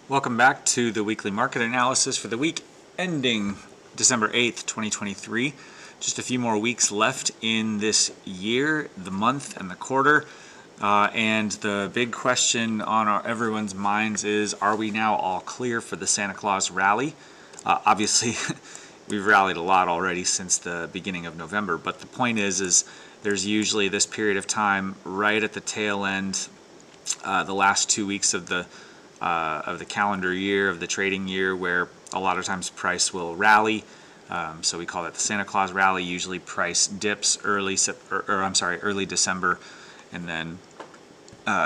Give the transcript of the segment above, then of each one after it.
Welcome back to the weekly market analysis for the week ending December 8th, 2023. Just a few more weeks left in this year, the month, and the quarter. And the big question on everyone's minds is, are we now all clear for the Santa Claus rally? Obviously, we've rallied a lot already since the beginning of November, but the point is there's usually this period of time right at the tail end, the last 2 weeks of the calendar year, of the trading year, where a lot of times price will rally. So we call that the Santa Claus rally. Usually price dips early December, and then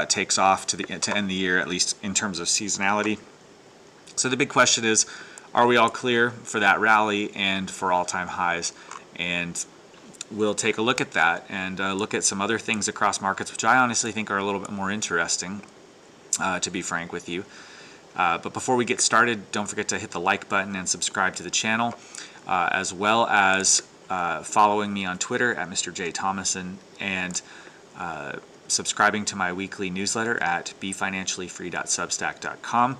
takes off to end the year, at least in terms of seasonality. So the big question is, are we all clear for that rally and for all-time highs? And we'll take a look at that and look at some other things across markets, which I honestly think are a little bit more interesting, to be frank with you. But before we get started, don't forget to hit the like button and subscribe to the channel, as well as following me on Twitter at Mr. J. Thomason, and subscribing to my weekly newsletter at befinanciallyfree.substack.com.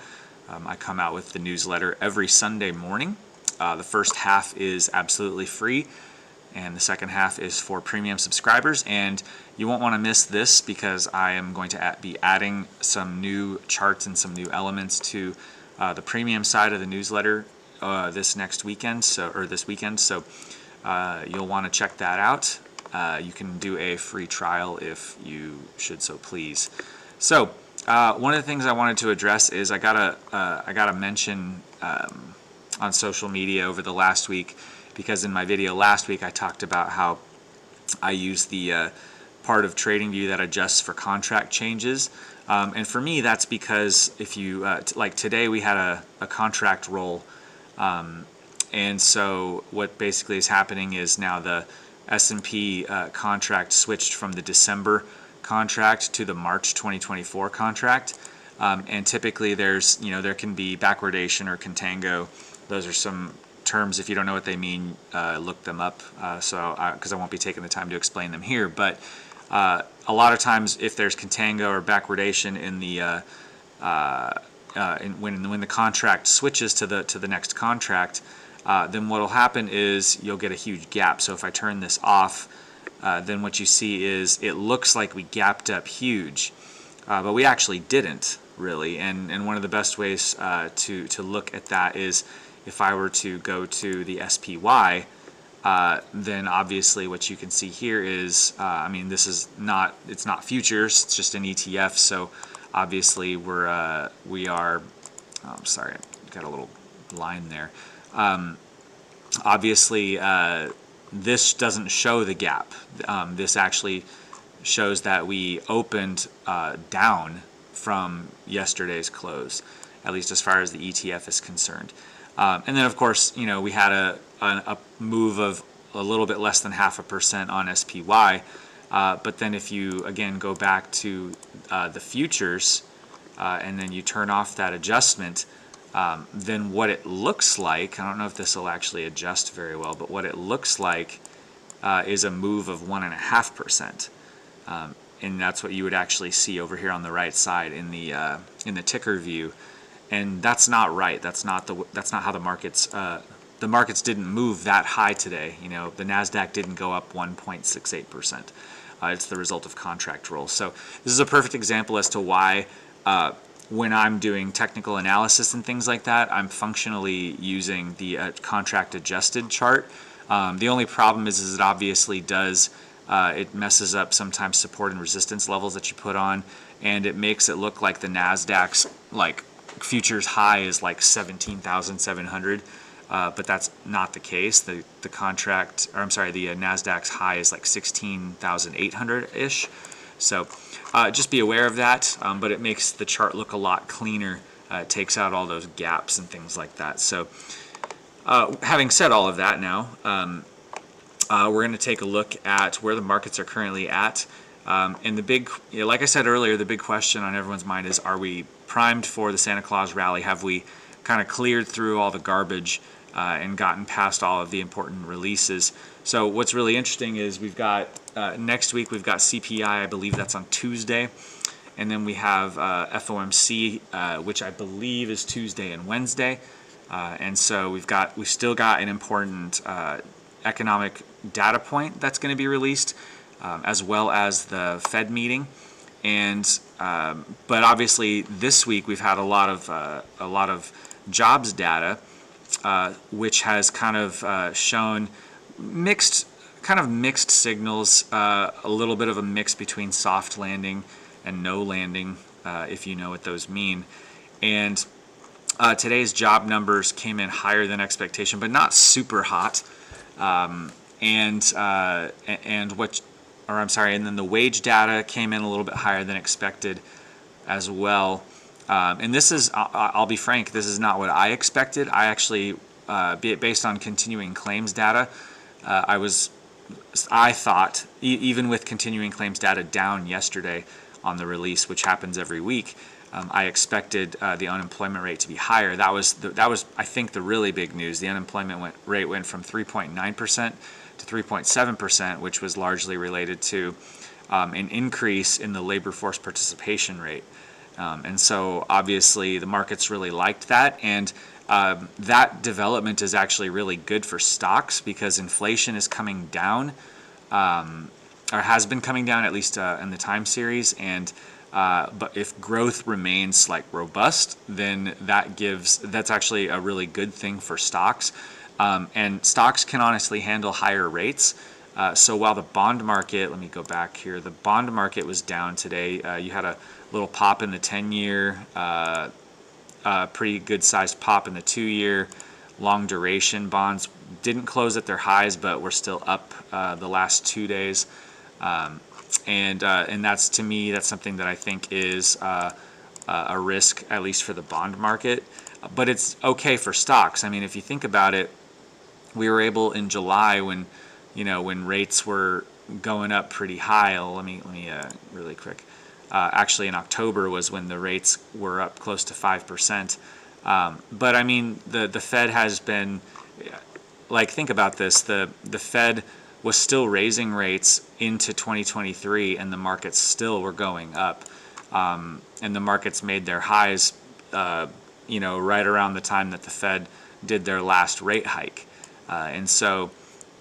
I come out with the newsletter every Sunday morning. The first half is absolutely free, and the second half is for premium subscribers. And you won't want to miss this, because I am going to be adding some new charts and some new elements to the premium side of the newsletter this weekend. So you'll want to check that out. You can do a free trial if you should so please. So one of the things I wanted to address is I got a mention on social media over the last week, because in my video last week I talked about how I use the part of TradingView that adjusts for contract changes. And for me, that's because if you, like today we had a contract roll. And so what basically is happening is now the S&P contract switched from the December contract to the March 2024 contract. And typically there can be backwardation or contango. Those are some terms. If you don't know what they mean, look them up, because I won't be taking the time to explain them here. But a lot of times, if there's contango or backwardation in the when the contract switches to the next contract, then what will happen is you'll get a huge gap. So if I turn this off, then what you see is it looks like we gapped up huge, but we actually didn't really. And one of the best ways to look at that is, if I were to go to the SPY, then obviously what you can see here is, this is it's not futures, it's just an ETF. So obviously we are, I'm sorry, I got a little line there. Obviously this doesn't show the gap. This actually shows that we opened down from yesterday's close, at least as far as the ETF is concerned. And then, of course, we had a move of a little bit less than 0.5% on SPY. But then if you, again, go back to the futures, and then you turn off that adjustment, then what it looks like, I don't know if this will actually adjust very well, but what it looks like is a move of 1.5%. And that's what you would actually see over here on the right side in the ticker view. And that's not right. That's not how the markets didn't move that high today. The Nasdaq didn't go up 1.68%. It's the result of contract rolls. So this is a perfect example as to why when I'm doing technical analysis and things like that, I'm functionally using the contract adjusted chart. The only problem is it obviously does it messes up sometimes support and resistance levels that you put on, and it makes it look like the Nasdaq's futures high is like 17,700, but that's not the case. The Nasdaq's high is like 16,800 ish. So just be aware of that. But it makes the chart look a lot cleaner. It takes out all those gaps and things like that. So having said all of that, now we're going to take a look at where the markets are currently at. And the big, like I said earlier, the big question on everyone's mind is, are we primed for the Santa Claus rally? Have we kind of cleared through all the garbage and gotten past all of the important releases? So what's really interesting is we've got next week we've got CPI. I believe that's on Tuesday, and then we have FOMC, which I believe is Tuesday and Wednesday. And so we've still got an important economic data point that's going to be released, as well as the Fed meeting. And but obviously this week we've had a lot of jobs data, which has kind of shown mixed signals, a little bit of a mix between soft landing and no landing, if you know what those mean. And today's job numbers came in higher than expectation, but not super hot. And then the wage data came in a little bit higher than expected as well. And this is, I'll be frank, this is not what I expected. I actually, based on continuing claims data, I thought, even with continuing claims data down yesterday on the release, which happens every week, I expected the unemployment rate to be higher. That was I think the really big news. The unemployment rate went from 3.9% to 3.7%, which was largely related to an increase in the labor force participation rate. And so obviously the markets really liked that, and that development is actually really good for stocks because inflation is coming down, or has been coming down, at least in the time series. And but if growth remains like robust, then that's actually a really good thing for stocks. And stocks can honestly handle higher rates. So while the bond market, let me go back here, the bond market was down today. You had a little pop in the 10-year, pretty good sized pop in the 2-year. Long duration bonds didn't close at their highs, but we're still up the last 2 days. And that's, to me, that's something that I think is a risk, at least for the bond market. But it's okay for stocks. I mean, if you think about it, we were able in July, when rates were going up pretty high. Let me really quick. Actually, in October was when the rates were up close to 5%. But I mean, the Fed has been, like, think about this. The Fed was still raising rates into 2023, and the markets still were going up. And the markets made their highs, right around the time that the Fed did their last rate hike. And so,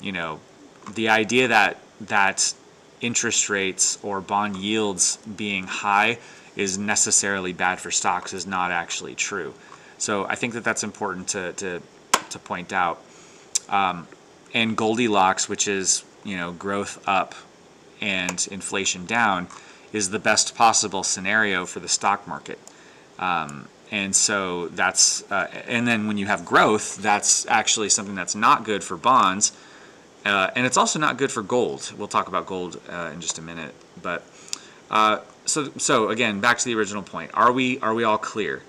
the idea that interest rates or bond yields being high is necessarily bad for stocks is not actually true. So I think that that's important to point out. And Goldilocks, which is, growth up and inflation down, is the best possible scenario for the stock market. And so that's, and then when you have growth, that's actually something that's not good for bonds. And it's also not good for gold. We'll talk about gold in just a minute. But so again, back to the original point. Are we all clear?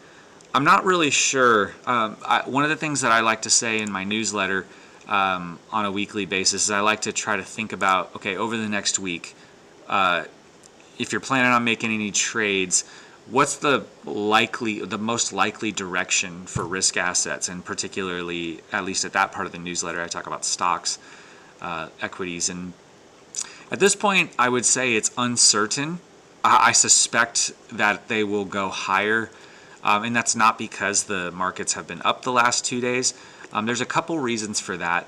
I'm not really sure. One of the things that I like to say in my newsletter on a weekly basis is I like to try to think about, okay, over the next week, if you're planning on making any trades, what's the most likely direction for risk assets, and particularly, at least at that part of the newsletter, I talk about stocks, equities, and at this point, I would say it's uncertain. I suspect that they will go higher, and that's not because the markets have been up the last 2 days. There's a couple reasons for that.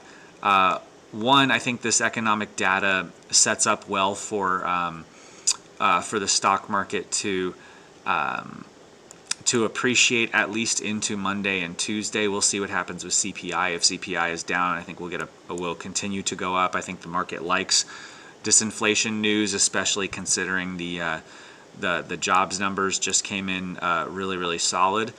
One, I think this economic data sets up well for the stock market to appreciate at least into Monday and Tuesday. We'll see what happens with CPI. If CPI is down, I think we'll continue to go up. I think the market likes disinflation news, especially considering the jobs numbers just came in really, really solid.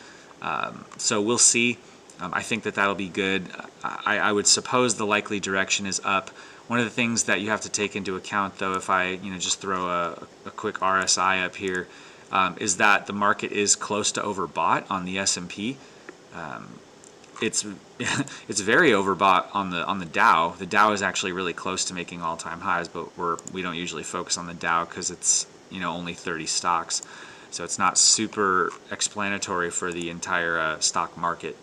So we'll see. I think that'll be good. I would suppose the likely direction is up. One of the things that you have to take into account, though, if I just throw a quick RSI up here, is that the market is close to overbought on the S&P. It's it's very overbought on the Dow. The Dow is actually really close to making all-time highs, but we don't usually focus on the Dow because it's only 30 stocks, so it's not super explanatory for the entire stock market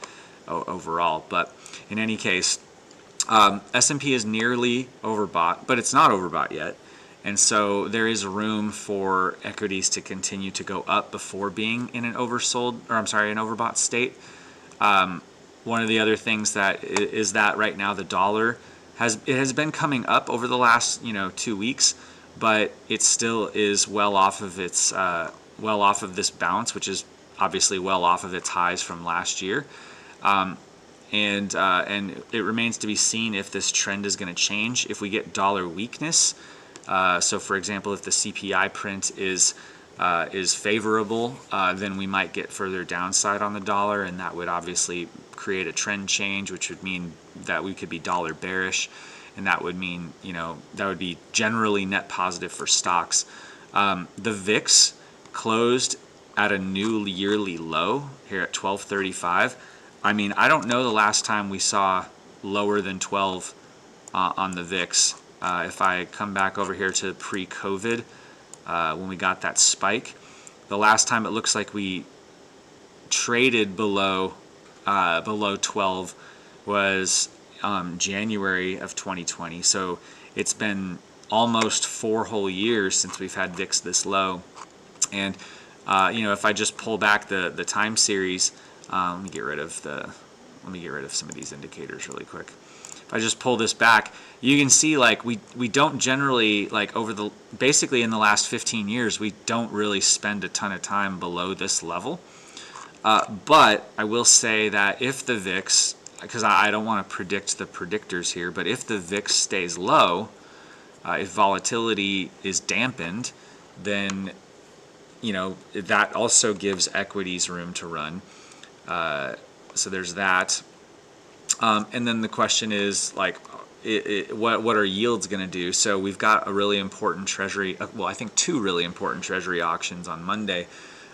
overall. But in any case, S&P is nearly overbought, but it's not overbought yet. And so there is room for equities to continue to go up before being in an overbought state. One of the other things that is that right now the dollar has been coming up over the last 2 weeks, but it still is well off of this bounce, which is obviously well off of its highs from last year. And it remains to be seen if this trend is going to change. If we get dollar weakness, so for example, if the CPI print is favorable, then we might get further downside on the dollar, and that would obviously create a trend change, which would mean that we could be dollar bearish, and that would mean that would be generally net positive for stocks. The VIX closed at a new yearly low here at 1235. I mean, I don't know the last time we saw lower than 12 on the VIX. If I come back over here to pre-COVID, when we got that spike, the last time it looks like we traded below 12 was January of 2020. So it's been almost 4 whole years since we've had VIX this low. And if I just pull back the time series, let me get rid of some of these indicators really quick. If I just pull this back, you can see like we don't generally, like basically in the last 15 years, we don't really spend a ton of time below this level. But I will say that if the VIX, because I don't want to predict the predictors here, but if the VIX stays low, if volatility is dampened, then that also gives equities room to run. So there's that. And then the question is like, what are yields going to do? So we've got a really important treasury, I think 2 really important treasury auctions on Monday.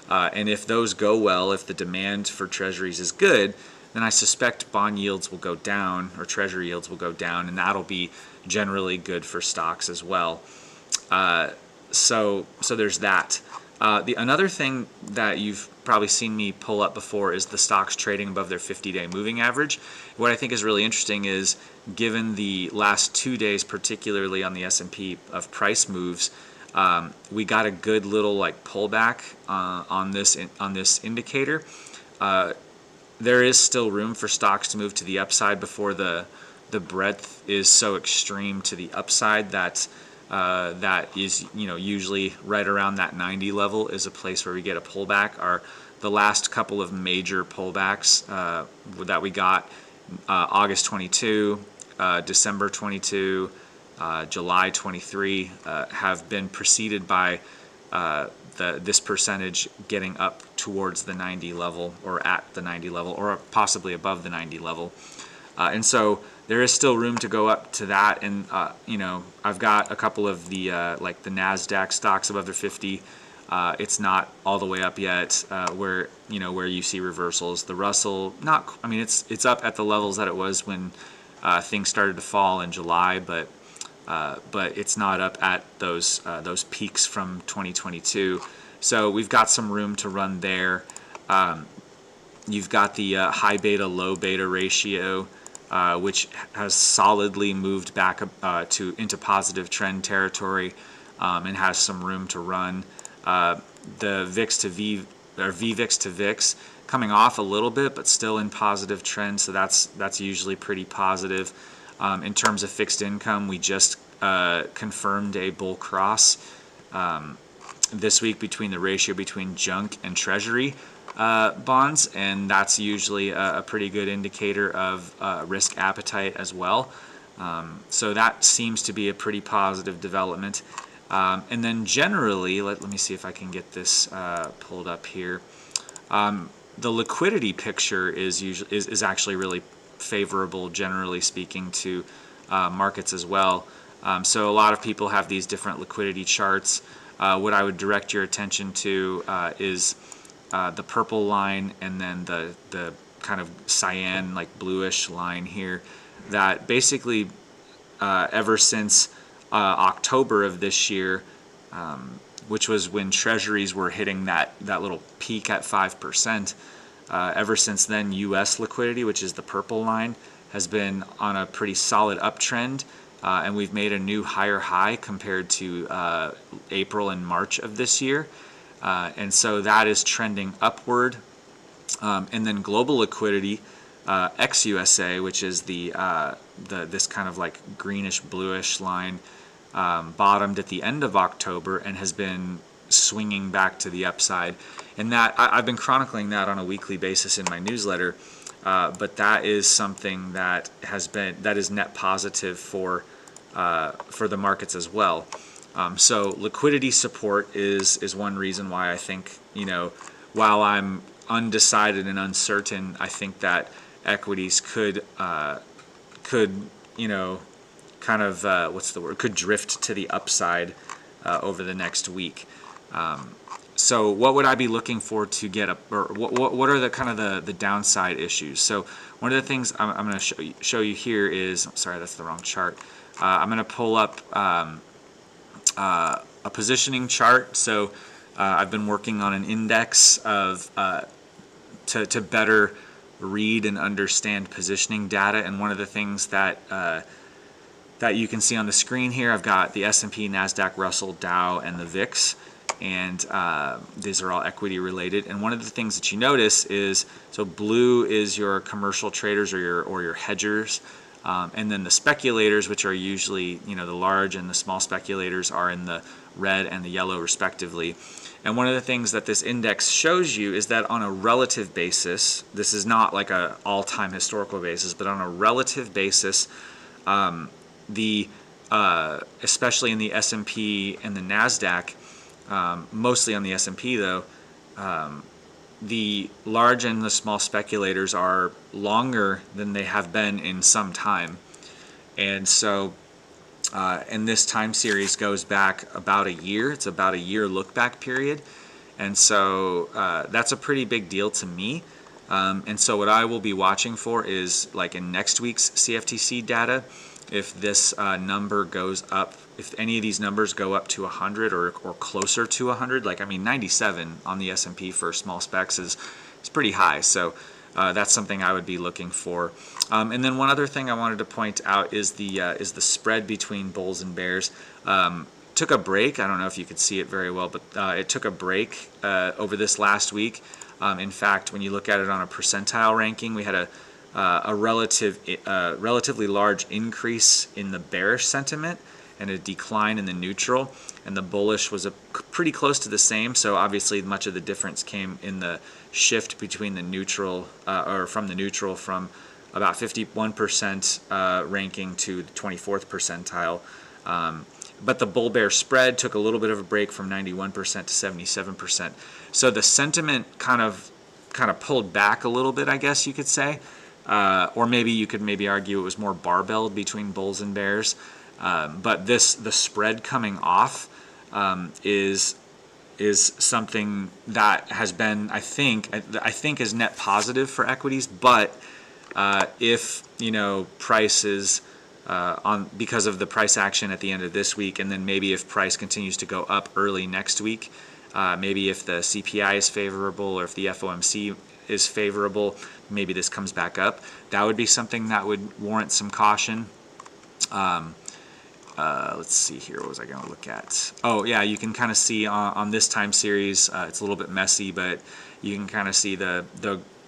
And if those go well, if the demand for treasuries is good, then I suspect bond yields will go down, or treasury yields will go down, and that'll be generally good for stocks as well. So there's that. Another thing that you've probably seen me pull up before is the stocks trading above their 50-day moving average. What I think is really interesting is, given the last 2 days, particularly on the S&P, of price moves, we got a good little pullback on this indicator. There is still room for stocks to move to the upside before the breadth is so extreme to the upside that is usually right around that 90 level is a place where we get a pullback. The last couple of major pullbacks that we got, August 22, December 22, July 23, have been preceded by this percentage getting up towards the 90 level, or at the 90 level, or possibly above the 90 level. And so there is still room to go up to that. And, I've got a couple of the the NASDAQ stocks above their 50. It's not all the way up yet, where you see reversals. The Russell, it's up at the levels that it was when things started to fall in July, but it's not up at those peaks from 2022. So we've got some room to run there. You've got the high beta, low beta ratio, which has solidly moved back into positive trend territory, and has some room to run. The VIX to VVIX to VIX coming off a little bit, but still in positive trend. So that's usually pretty positive. In terms of fixed income, we just confirmed a bull cross this week between the ratio between junk and treasury bonds, and that's usually a pretty good indicator of risk appetite as well. So that seems to be a pretty positive development. And then generally, let me see if I can get this pulled up here. The liquidity picture is actually really favorable, generally speaking, to markets as well. So a lot of people have these different liquidity charts. What I would direct your attention to is the purple line, and then the kind of cyan, bluish line here, that basically ever since October of this year, which was when treasuries were hitting that little peak at 5%, ever since then, U.S. liquidity, which is the purple line, has been on a pretty solid uptrend. and we've made a new higher high compared to April and March of this year. And so that is trending upward. And then global liquidity, ex-USA, which is this kind of like greenish bluish line, bottomed at the end of October and has been swinging back to the upside. And that I've been chronicling that on a weekly basis in my newsletter, but that is something that is net positive for the markets as well. So liquidity support is one reason why I think, while I'm undecided and uncertain, I think that equities could kind of could drift to the upside over the next week. So what would I be looking for to get up, or what are the kind of the downside issues? So one of the things I'm going to show you here is, sorry, that's the wrong chart. I'm going to pull up a positioning chart. So I've been working on an index of to better read and understand positioning data, and one of the things that you can see on the screen here, I've got the S&P, NASDAQ, Russell, Dow, and the VIX, and these are all equity related. And one of the things that you notice is, so blue is your commercial traders or your hedgers, and then the speculators, which are usually the large and the small speculators, are in the red and the yellow respectively. And one of the things that this index shows you is that on a relative basis, this is not like an all-time historical basis, but on a relative basis, especially in the S&P and the NASDAQ, mostly on the S&P though, the large and the small speculators are longer than they have been in some time. And so, and this time series goes back about a year. It's about a year look back period. And so that's a pretty big deal to me. And so what I will be watching for is, like in next week's CFTC data, if this number goes up, if any of these numbers go up to 100 or closer to 100, 97 on the S&P for small specs is pretty high. So that's something I would be looking for. And then one other thing I wanted to point out is the spread between bulls and bears. Took a break. I don't know if you could see it very well, but it took a break over this last week. In fact, when you look at it on a percentile ranking, we had a relatively large increase in the bearish sentiment and a decline in the neutral, and the bullish was pretty close to the same. So obviously much of the difference came in the shift between the neutral, from the neutral from about 51% ranking to the 24th percentile. But the bull-bear spread took a little bit of a break from 91% to 77%. So the sentiment kind of pulled back a little bit, I guess you could say. Or maybe you could argue it was more barbelled between bulls and bears. But the spread coming off is something that has been, I think is net positive for equities. But if prices because of the price action at the end of this week, and then maybe if price continues to go up early next week, maybe if the CPI is favorable or if the FOMC is favorable, maybe this comes back up. That would be something that would warrant some caution. Let's see here, what was I going to look at? Oh yeah, you can kind of see on this time series, it's a little bit messy, but you can kind of see the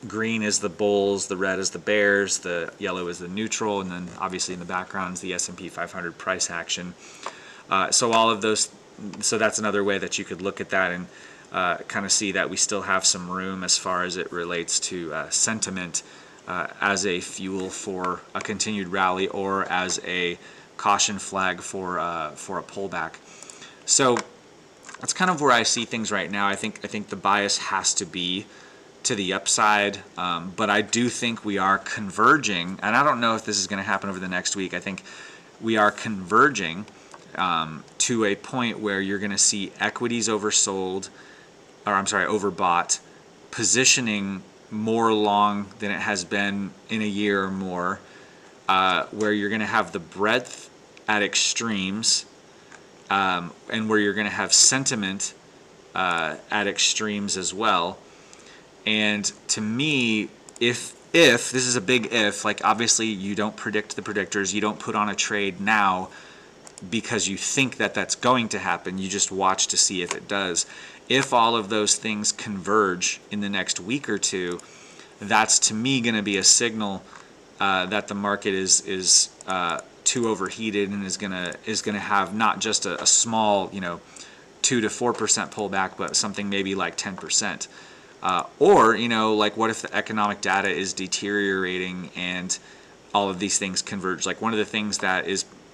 green is the bulls, the red is the bears, the yellow is the neutral, and then obviously in the background is the S&P 500 price action. So all of those, so that's another way that you could look at that and kind of see that we still have some room as far as it relates to sentiment as a fuel for a continued rally or as a caution flag for a pullback. So that's kind of where I see things right now. I think the bias has to be to the upside, but I do think we are converging, and I don't know if this is going to happen over the next week. I think we are converging to a point where you're going to see equities overbought, positioning more long than it has been in a year or more, where you're going to have the breadth at extremes, and where you're going to have sentiment at extremes as well. And to me, if if, this is a big if, like obviously you don't predict the predictors, you don't put on a trade now because you think that that's going to happen, you just watch to see if it does. If all of those things converge in the next week or two, that's to me going to be a signal that the market is too overheated and is gonna have not just a small 2 to 4% pullback, but something maybe like 10%. Or like what if the economic data is deteriorating and all of these things converge? Like one of the things that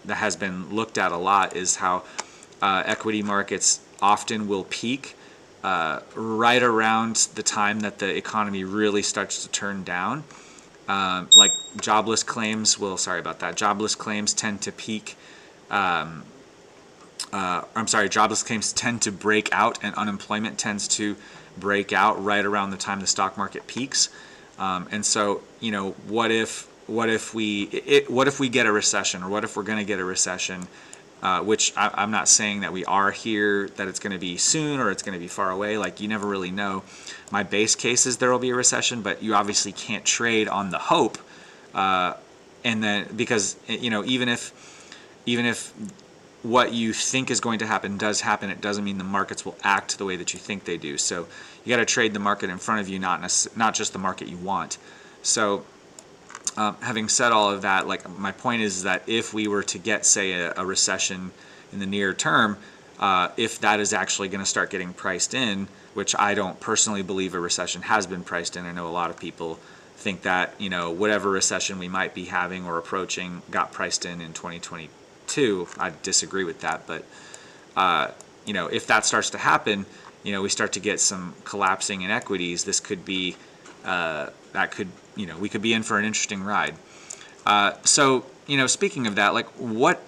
has been looked at a lot is how equity markets often will peak right around the time that the economy really starts to turn down. Like jobless claims jobless claims tend to peak. Jobless claims tend to break out, and unemployment tends to break out right around the time the stock market peaks. And so, what if we get a recession, or what if we're going to get a recession? Which I'm not saying that we are here, that it's going to be soon or it's going to be far away. Like you never really know. My base case is there will be a recession, but you obviously can't trade on the hope. And then because even if what you think is going to happen does happen, it doesn't mean the markets will act the way that you think they do. So you got to trade the market in front of you, not just the market you want. So having said all of that, like my point is that if we were to get, say, a recession in the near term, if that is actually going to start getting priced in, which I don't personally believe a recession has been priced in. I know a lot of people think that whatever recession we might be having or approaching got priced in 2022. I disagree with that, but if that starts to happen, we start to get some collapsing in equities. This could be we could be in for an interesting ride. So speaking of that, like what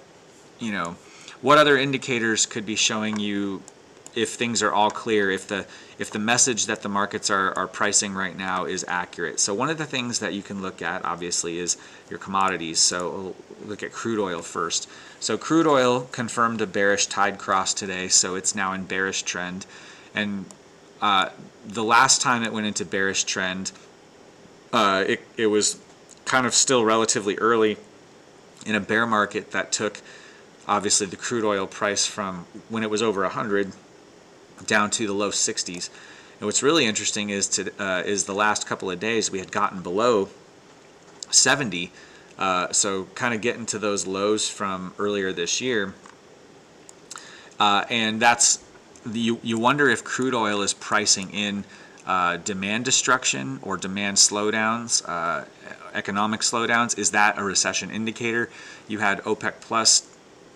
other indicators could be showing you if things are all clear, if the message that the markets are pricing right now is accurate? So one of the things that you can look at, obviously, is your commodities. So we'll look at crude oil first. So crude oil confirmed a bearish tide cross today, so it's now in bearish trend. And the last time it went into bearish trend, it was kind of still relatively early in a bear market that took obviously the crude oil price from when it was over 100 down to the low 60s. And what's really interesting is the last couple of days we had gotten below 70, so kind of getting to those lows from earlier this year. And that's you wonder if crude oil is pricing in demand destruction or demand slowdowns, economic slowdowns. Is that a recession indicator? You had OPEC Plus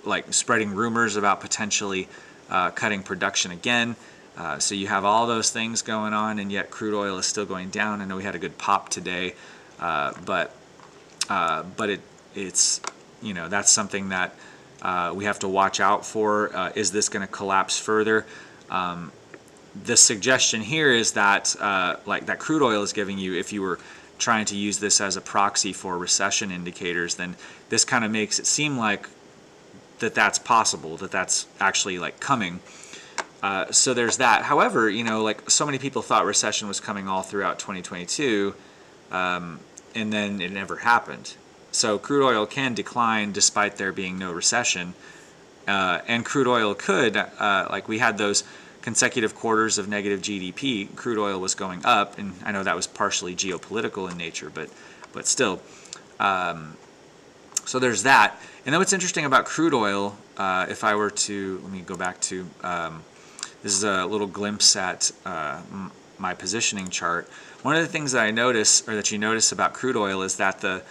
like spreading rumors about potentially cutting production again. So you have all those things going on, and yet crude oil is still going down. I know we had a good pop today, but it's that's something that we have to watch out for. Is this going to collapse further? The suggestion here is that like that crude oil is giving you, if you were trying to use this as a proxy for recession indicators, then this kind of makes it seem like that's possible, that's actually like coming. So there's that. However, like so many people thought recession was coming all throughout 2022, and then it never happened. So crude oil can decline despite there being no recession, and crude oil could, like we had those consecutive quarters of negative GDP, crude oil was going up, and I know that was partially geopolitical in nature, but still. So there's that. And then what's interesting about crude oil, if I were to, let me go back to, this is a little glimpse at my positioning chart. One of the things that I notice, or that you notice about crude oil, is that the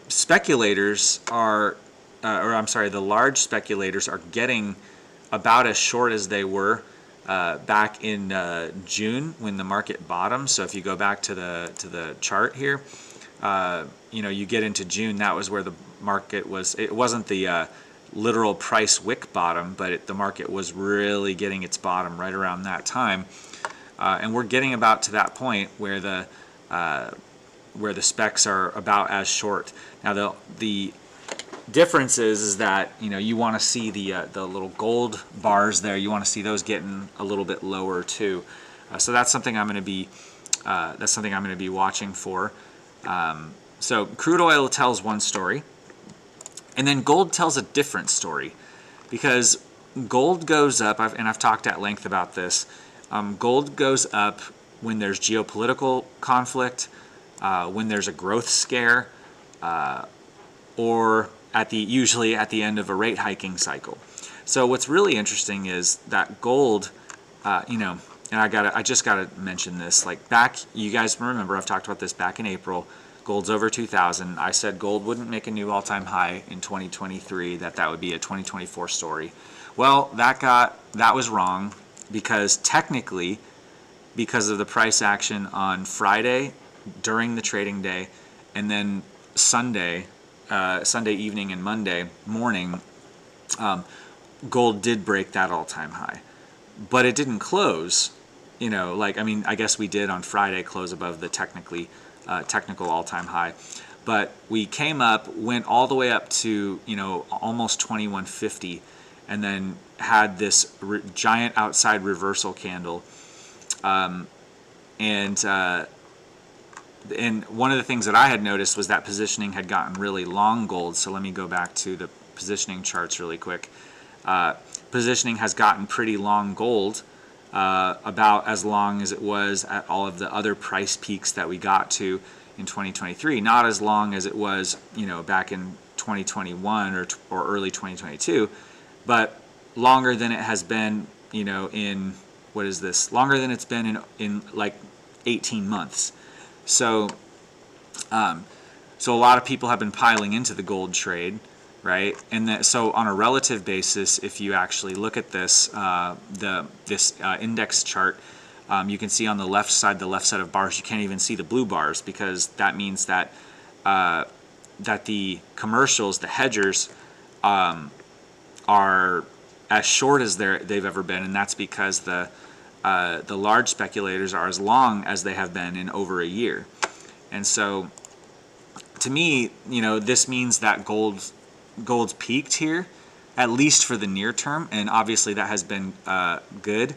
speculators are, the large speculators are getting about as short as they were back in June when the market bottomed. So if you go back to the chart here, you get into June, that was where the market was. It wasn't the literal price wick bottom, but the market was really getting its bottom right around that time. And we're getting about to that point where the specs are about as short. Now the difference is that you want to see the little gold bars there. You want to see those getting a little bit lower too. So that's something I'm going to be watching for. So crude oil tells one story, and then gold tells a different story, because gold goes up, and I've talked at length about this. Gold goes up when there's geopolitical conflict, when there's a growth scare, or usually at the end of a rate hiking cycle. So what's really interesting is that gold, and I just gotta mention this. Like back, you guys remember I've talked about this back in April. Gold's over 2,000. I said gold wouldn't make a new all-time high in 2023. That would be a 2024 story. Well, that was wrong, because technically, because of the price action on Friday during the trading day, and then Sunday evening and Monday morning, gold did break that all-time high, but it didn't close. I guess we did on Friday close above the technical all-time high, but we came up, went all the way up to almost 2150, and then had this giant outside reversal candle, and one of the things that I had noticed was that positioning had gotten really long gold. So let me go back to the positioning charts really quick. Positioning has gotten pretty long gold, about as long as it was at all of the other price peaks that we got to in 2023. Not as long as it was, back in 2021 or early 2022, but longer than it has been, in what is this? Longer than it's been in like 18 months. So a lot of people have been piling into the gold trade, right? And so on a relative basis, if you actually look at this index chart, you can see on the left side of bars, you can't even see the blue bars, because that means that the commercials, the hedgers, are as short as they've ever been, and that's because the large speculators are as long as they have been in over a year. And so, to me, this means that gold's peaked here, at least for the near term, and obviously that has been good.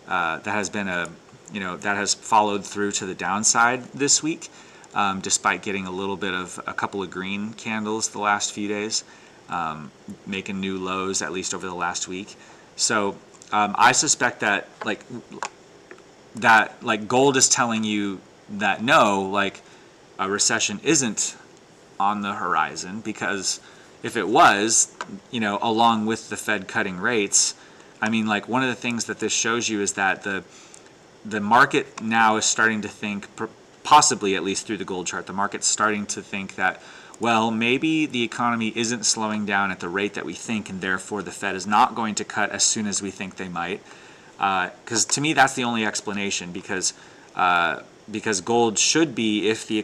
That has been that has followed through to the downside this week, despite getting a couple of green candles the last few days, making new lows at least over the last week. So I suspect that gold is telling you that no, a recession isn't on the horizon, because if it was, along with the Fed cutting rates, one of the things that this shows you is that the market now is starting to think, possibly at least through the gold chart, the market's starting to think that, well, maybe the economy isn't slowing down at the rate that we think, and therefore the Fed is not going to cut as soon as we think they might. Because to me, that's the only explanation, because gold should be, if the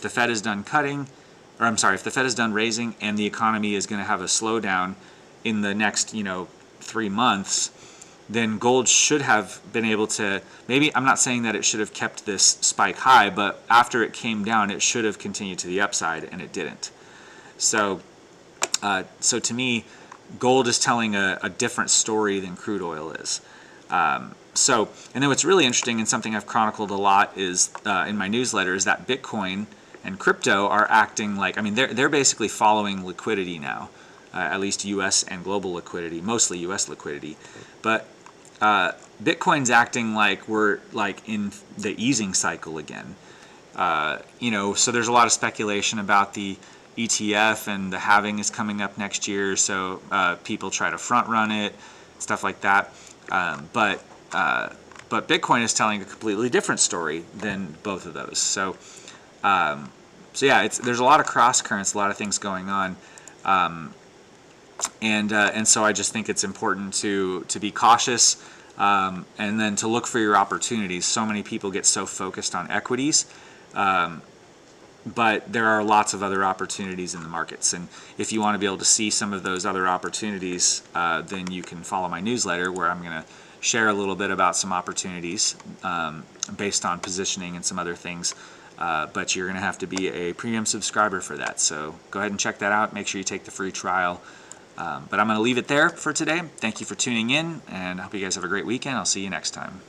Fed is done cutting, if the Fed is done raising and the economy is going to have a slowdown in the next, 3 months, then gold should have been able to, maybe, I'm not saying that it should have kept this spike high, but after it came down, it should have continued to the upside, and it didn't. So to me, gold is telling a different story than crude oil is. And then what's really interesting, and something I've chronicled a lot is in my newsletter, is that Bitcoin and crypto are acting like, they're basically following liquidity now, at least U.S. and global liquidity, mostly U.S. liquidity. But Bitcoin's acting like we're in the easing cycle again. So there's a lot of speculation about the ETF, and the halving is coming up next year, so people try to front run it, stuff like that. But Bitcoin is telling a completely different story than both of those. So yeah, there's a lot of cross currents, a lot of things going on, and so I just think it's important to be cautious, and then to look for your opportunities. So many people get so focused on equities, but there are lots of other opportunities in the markets, and if you want to be able to see some of those other opportunities, then you can follow my newsletter, where I'm going to share a little bit about some opportunities based on positioning and some other things, but you're going to have to be a premium subscriber for that. So go ahead and check that out. Make sure you take the free trial. But I'm going to leave it there for today. Thank you for tuning in, and I hope you guys have a great weekend. I'll see you next time.